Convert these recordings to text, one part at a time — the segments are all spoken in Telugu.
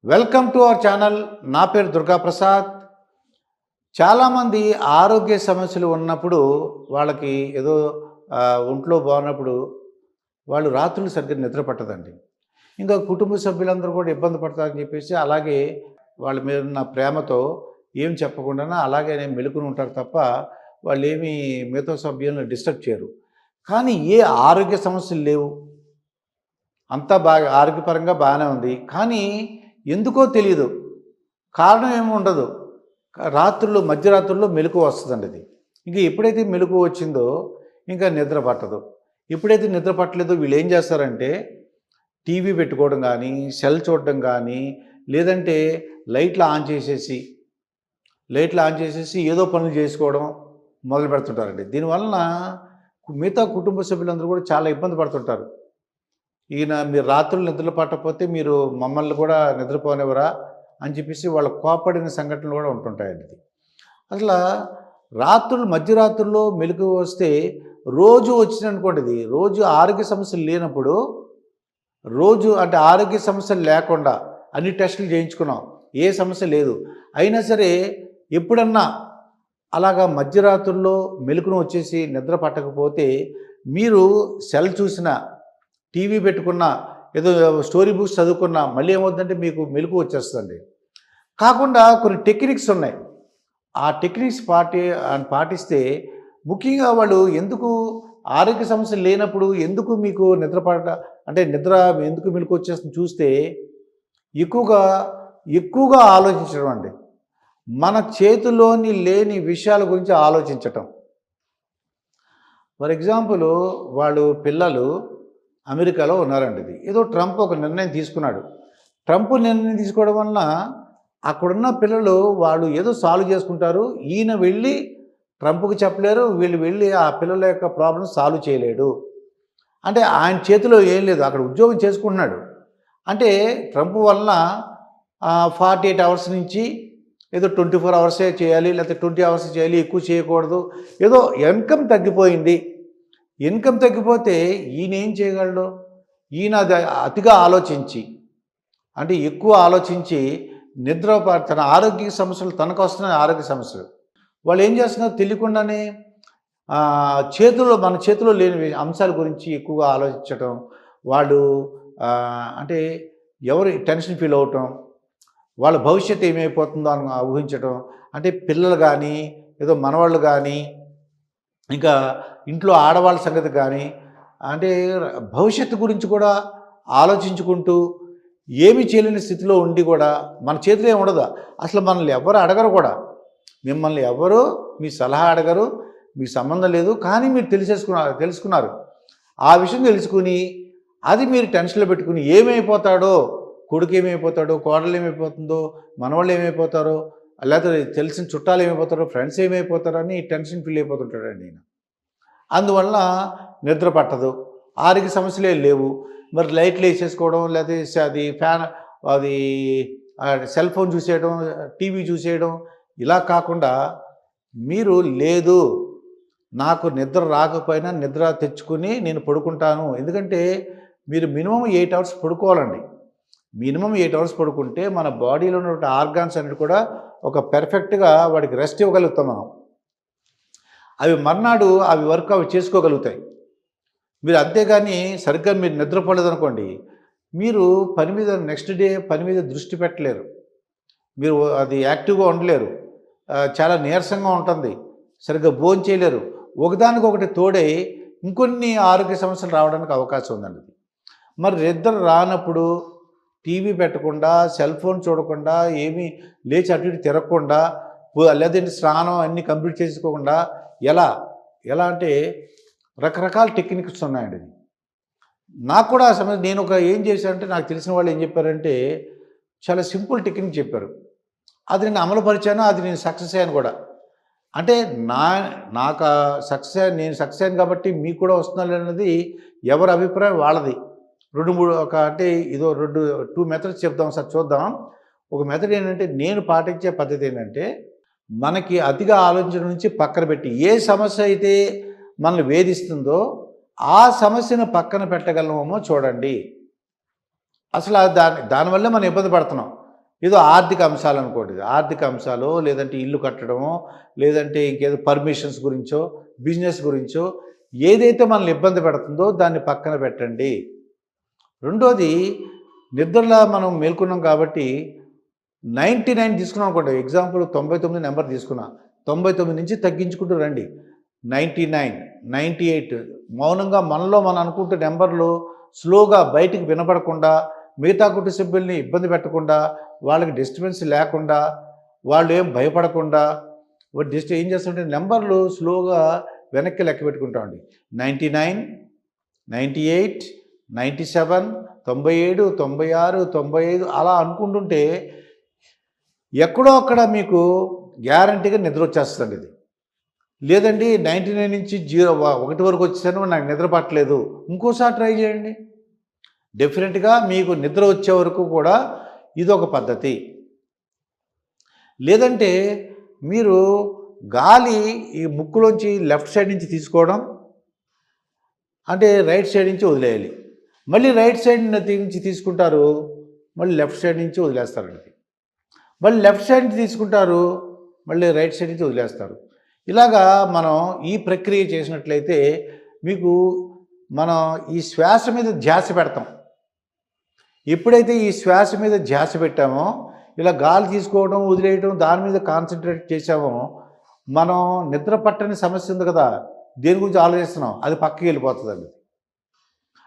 Welcome to our channel. నా పేరు దుర్గా ప్రసాద్. చాలామంది ఆరోగ్య సమస్యలు ఉన్నప్పుడు వాళ్ళకి ఏదో ఒంట్లో బాగున్నప్పుడు వాళ్ళు రాత్రులు సరిగ్గా నిద్ర పట్టదండి. ఇంకా కుటుంబ సభ్యులందరూ కూడా ఇబ్బంది పడతారని చెప్పేసి అలాగే వాళ్ళ మీద ఉన్న ప్రేమతో ఏం చెప్పకుండానే అలాగే మెలుకుని ఉంటారు తప్ప వాళ్ళేమీ మిగతా సభ్యులను డిస్టర్బ్ చేయరు. కానీ ఏ ఆరోగ్య సమస్యలు లేవు, అంతా బాగా ఆరోగ్యపరంగా బాగానే ఉంది. కానీ ఎందుకో తెలీదు, కారణం ఏమి ఉండదు. రాత్రుల్లో మధ్యరాత్రుల్లో మెలకువ వస్తుందండి అది. ఇంక ఎప్పుడైతే మెలకువ వచ్చిందో ఇంకా నిద్ర పట్టదు. ఎప్పుడైతే నిద్ర పట్టలేదో వీళ్ళు ఏం చేస్తారంటే టీవీ పెట్టుకోవడం కానీ, సెల్ చూడడం కానీ, లేదంటే లైట్లు ఆన్ చేసేసి ఏదో పనులు చేసుకోవడం మొదలు పెడుతుంటారండి. దీనివలన మిగతా కుటుంబ సభ్యులందరూ కూడా చాలా ఇబ్బంది పడుతుంటారు. మీరు రాత్రులు నిద్ర పట్టకపోతే మీరు మమ్మల్ని కూడా నిద్రపోనివ్వరా అని చెప్పేసి వాళ్ళు కోపడిన సంఘటనలు కూడా ఉంటుంటాయండి. అసలు రాత్రులు మధ్యరాత్రుల్లో మెలకువ వస్తే రోజు వచ్చిందనుకోండి, ఇది రోజు ఆరోగ్య సమస్యలు లేనప్పుడు, రోజు అంటే ఆరోగ్య సమస్యలు లేకుండా అన్ని టెస్టులు చేయించుకున్నాం, ఏ సమస్య లేదు, అయినా సరే ఎప్పుడన్నా అలాగా మధ్యరాత్రుల్లో మెలకున వచ్చేసి నిద్ర పట్టకపోతే మీరు సెల్ చూసినా, టీవీ పెట్టుకున్నా, ఏదో స్టోరీ బుక్స్ చదువుకున్నా మళ్ళీ ఏమవుతుందంటే మీకు మెలకువ వచ్చేస్తుంది. కాకుండా కొన్ని టెక్నిక్స్ ఉన్నాయి. ఆ టెక్నిక్స్ పాటిస్తే ముఖ్యంగా వాళ్ళు ఎందుకు ఆరోగ్య సమస్యలు లేనప్పుడు ఎందుకు మీకు నిద్ర ఎందుకు మెలకువ వచ్చేస్తుంది చూస్తే ఎక్కువగా ఆలోచించడం అండి. మన చేతిలోని లేని విషయాల గురించి ఆలోచించటం. ఫర్ ఎగ్జాంపుల్ వాళ్ళు పిల్లలు అమెరికాలో ఉన్నారండి. ఇది ఏదో ట్రంప్ ఒక నిర్ణయం తీసుకున్నాడు. ట్రంప్ నిర్ణయం తీసుకోవడం వలన అక్కడున్న పిల్లలు వాళ్ళు ఏదో సాల్వ్ చేసుకుంటారు. ఈయన వెళ్ళి ట్రంప్కి చెప్పలేరు, వీళ్ళు వెళ్ళి ఆ పిల్లల యొక్క ప్రాబ్లం సాల్వ్ చేయలేడు. అంటే ఆయన చేతిలో ఏం లేదు, అక్కడ ఉద్యోగం చేసుకుంటున్నాడు. అంటే ట్రంప్ వలన 48 అవర్స్ నుంచి ఏదో 24 అవర్సే చేయాలి, లేకపోతే 20 అవర్స్ చేయాలి, ఎక్కువ చేయకూడదు, ఏదో ఇన్కమ్ తగ్గిపోయింది. ఇన్కమ్ తగ్గిపోతే ఈయన ఏం చేయగలడు? ఈయన అతిగా ఆలోచించి, అంటే ఎక్కువ ఆలోచించి తన ఆరోగ్య సమస్యలు, తనకు వస్తున్న ఆరోగ్య సమస్యలు వాళ్ళు ఏం చేస్తున్నారు తెలియకుండానే మన చేతిలో లేని అంశాల గురించి ఎక్కువగా ఆలోచించటం, వాళ్ళు అంటే ఎవరు టెన్షన్ ఫీల్ అవటం, వాళ్ళ భవిష్యత్తు ఏమైపోతుందో అని ఊహించటం. అంటే పిల్లలు కానీ, ఏదో మనవాళ్ళు కానీ, ఇంకా ఇంట్లో ఆడవాళ్ళ సంగతి కానీ, అంటే భవిష్యత్తు గురించి కూడా ఆలోచించుకుంటూ ఏమీ చేయలేని స్థితిలో ఉండి కూడా మన చేతిలో ఏమి ఉండదు. అసలు మనల్ని ఎవరు అడగరు కూడా, మిమ్మల్ని ఎవరు మీ సలహా అడగరు, మీకు సంబంధం లేదు. కానీ మీరు తెలుసుకున్నారు. ఆ విషయం తెలుసుకుని అది మీరు టెన్షన్లో పెట్టుకుని ఏమైపోతాడో, కొడుకు ఏమైపోతాడో, కోడలు ఏమైపోతుందో, మనవాళ్ళు ఏమైపోతారో, లేకపోతే తెలిసిన చుట్టాలు ఏమైపోతారో, ఫ్రెండ్స్ ఏమైపోతారో అని టెన్షన్ ఫీల్ అయిపోతుంటాడండి నేను. అందువల్ల నిద్ర పట్టదు, ఆరోగ్య సమస్యలే లేవు. మరి లైట్లు వేసేసుకోవడం, లేకపోతే అది సెల్ ఫోన్ చూసేయడం, టీవీ చూసేయడం, ఇలా కాకుండా మీరు లేదు నాకు నిద్ర రాకపోయినా నిద్ర తెచ్చుకుని నేను పడుకుంటాను. ఎందుకంటే మీరు మినిమం 8 అవర్స్ పడుకోవాలండి. మినిమం 8 అవర్స్ పడుకుంటే మన బాడీలో ఉన్నటువంటి ఆర్గాన్స్ అన్నిటి కూడా ఒక పెర్ఫెక్ట్గా వాడికి రెస్ట్ ఇవ్వగలుగుతాం మనం. అవి మర్నాడు అవి చేసుకోగలుగుతాయి. మీరు అంతేగాని సరిగ్గా మీరు నిద్రపోలేదనుకోండి, మీరు నెక్స్ట్ డే పని మీద దృష్టి పెట్టలేరు, మీరు అది యాక్టివ్గా ఉండలేరు, చాలా నీరసంగా ఉంటుంది, సరిగ్గా భోజనం చేయలేరు. ఒకదానికొకటి తోడై ఇంకొన్ని ఆరోగ్య సమస్యలు రావడానికి అవకాశం ఉందండి. మరి నిద్ర రానప్పుడు టీవీ పెట్టకుండా, సెల్ ఫోన్ చూడకుండా, ఏమీ లేచి అటు ఇటు తిరగకుండా, లేదంటే స్నానం అన్నీ కంప్లీట్ చేసుకోకుండా ఎలా అంటే రకరకాల టెక్నిక్స్ ఉన్నాయండి. నాకు కూడా ఆ సమయం నేను ఏం చేశానంటే, నాకు తెలిసిన వాళ్ళు ఏం చెప్పారంటే చాలా సింపుల్ టెక్నిక్ చెప్పారు. అది నేను అమలుపరిచాను, అది నేను సక్సెస్ అయ్యాను కూడా. అంటే నాకు నేను సక్సెస్ అయ్యాను కాబట్టి మీకు కూడా వస్తున్నారు అన్నది ఎవరి అభిప్రాయం వాళ్ళది. 2-3 అంటే ఇదో 2 మెథడ్స్ చెప్దాం సార్, చూద్దాం. ఒక మెథడ్ ఏంటంటే, నేను పాటించే పద్ధతి ఏంటంటే, మనకి అతిగా ఆలోచించడం నుంచి పక్కన పెట్టి ఏ సమస్య అయితే మనల్ని వేధిస్తుందో ఆ సమస్యను పక్కన పెట్టగలమో చూడండి. అసలు దానివల్లే మనం ఇబ్బంది పడుతున్నాం. ఏదో ఆర్థిక అంశాలు అనుకోండి. ఆర్థిక అంశాలో, లేదంటే ఇల్లు కట్టడమో, లేదంటే ఇంకేదో పర్మిషన్స్ గురించో, బిజినెస్ గురించో ఏదైతే మనల్ని ఇబ్బంది పెడుతుందో దాన్ని పక్కన పెట్టండి. రెండోది, నిద్రలో మనం మేల్కొన్నాం కాబట్టి 99 తీసుకున్నాం అనుకోండి. ఎగ్జాంపుల్ 99 నెంబర్ తీసుకున్నా. 99 నుంచి తగ్గించుకుంటూ రండి. 99, 98 మౌనంగా మనలో మనం అనుకుంటే నెంబర్లు స్లోగా బయటికి వినపడకుండా, మిగతా కుటుంబ సభ్యుల్ని ఇబ్బంది పెట్టకుండా, వాళ్ళకి డిస్టర్బెన్స్ లేకుండా, వాళ్ళు ఏం భయపడకుండా ఏం చేస్తుంటే నెంబర్లు స్లోగా వెనక్కి లెక్క పెట్టుకుంటామండి. 99, 98, 97, 97, 96, 95 అలా అనుకుంటుంటే ఎక్కడో అక్కడ మీకు గ్యారంటీగా నిద్ర వచ్చేస్తుంది ఇది. లేదండి 99 నుంచి 1 వరకు వచ్చేసాను, నాకు నిద్ర పట్టలేదు, ఇంకోసారి ట్రై చేయండి. డెఫినెట్గా మీకు నిద్ర వచ్చే వరకు కూడా ఇదొక పద్ధతి. లేదంటే మీరు గాలి ఈ ముక్కులోంచి లెఫ్ట్ సైడ్ నుంచి తీసుకోవడం, అంటే రైట్ సైడ్ నుంచి వదిలేయాలి. మళ్ళీ రైట్ సైడ్ నుంచి తీసుకుంటారు, మళ్ళీ లెఫ్ట్ సైడ్ నుంచి వదిలేస్తారండి. మళ్ళీ లెఫ్ట్ సైడ్ నుంచి తీసుకుంటారు, మళ్ళీ రైట్ సైడ్ నుంచి వదిలేస్తారు. ఇలాగా మనం ఈ ప్రక్రియ చేసినట్లయితే మీకు మనం ఈ శ్వాస మీద ధ్యాస పెడతాం. ఎప్పుడైతే ఈ శ్వాస మీద ధ్యాస పెట్టామో, ఇలా గాలి తీసుకోవడం వదిలేయడం దాని మీద కాన్సన్ట్రేట్ చేసామో, మనం నిద్ర పట్టని సమస్య ఉంది కదా, దేని గురించి ఆలోచిస్తున్నాం, అది పక్కకి వెళ్ళిపోతుందండి.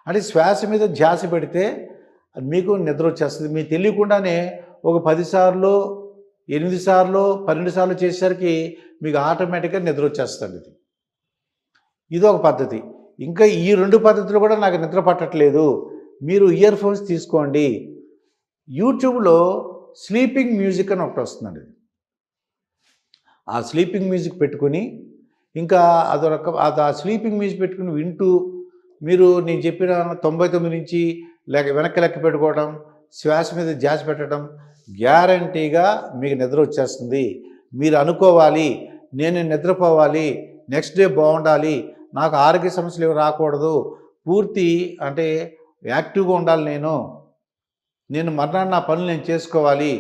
అంటే శ్వాస మీద ధ్యాస పెడితే మీకు నిద్ర వచ్చేస్తుంది. మీకు తెలియకుండానే ఒక 10 సార్లు, 8 సార్లు, 12 సార్లు చేసేసరికి మీకు ఆటోమేటిక్గా నిద్ర వచ్చేస్తుంది. ఇది ఒక పద్ధతి. ఇంకా ఈ 2 పద్ధతులు కూడా నాకు నిద్ర పట్టట్లేదు, మీరు ఇయర్ ఫోన్స్ తీసుకోండి. యూట్యూబ్లో స్లీపింగ్ మ్యూజిక్ అని ఒకటి వస్తుందండి. ఆ స్లీపింగ్ మ్యూజిక్ పెట్టుకుని, ఇంకా ఆ స్లీపింగ్ మ్యూజిక్ పెట్టుకుని వింటూ మీరు నేను చెప్పిన 99 నుంచి వెనక్కి లెక్క పెట్టుకోవడం, శ్వాస మీద ధ్యాస పెట్టడం, గ్యారంటీగా మీకు నిద్ర వచ్చేస్తుంది. మీరు అనుకోవాలి, నేను నిద్రపోవాలి, నెక్స్ట్ డే బాగుండాలి, నాకు ఆరోగ్య సమస్యలు ఏమి రాకూడదు, పూర్తి అంటే యాక్టివ్గా ఉండాలి, నేను మర్నాడు నా పనులు నేను చేసుకోవాలి,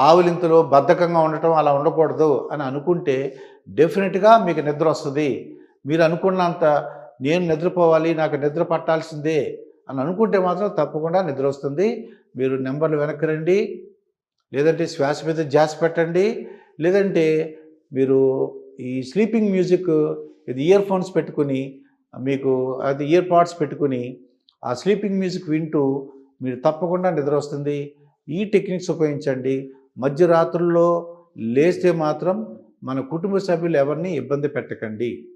ఆవులింతలో బద్ధకంగా ఉండటం అలా ఉండకూడదు అని అనుకుంటే డెఫినెట్గా మీకు నిద్ర వస్తుంది. మీరు అనుకున్నంత నేను నిద్రపోవాలి, నాకు నిద్ర పట్టాల్సిందే అని అనుకుంటే మాత్రం తప్పకుండా నిద్ర వస్తుంది. మీరు నెంబర్లు వెనక్కి రండి, లేదంటే శ్వాస మీద ధ్యాస పెట్టండి, లేదంటే మీరు ఈ స్లీపింగ్ మ్యూజిక్ ఇది ఇయర్ ఫోన్స్ పెట్టుకుని, మీకు అది ఇయర్ పాడ్స్ పెట్టుకుని ఆ స్లీపింగ్ మ్యూజిక్ వింటూ మీరు తప్పకుండా నిద్ర వస్తుంది. ఈ టెక్నిక్స్ ఉపయోగించండి. మధ్యరాత్రుల్లో లేస్తే మాత్రం మన కుటుంబ సభ్యులు ఎవరిని ఇబ్బంది పెట్టకండి.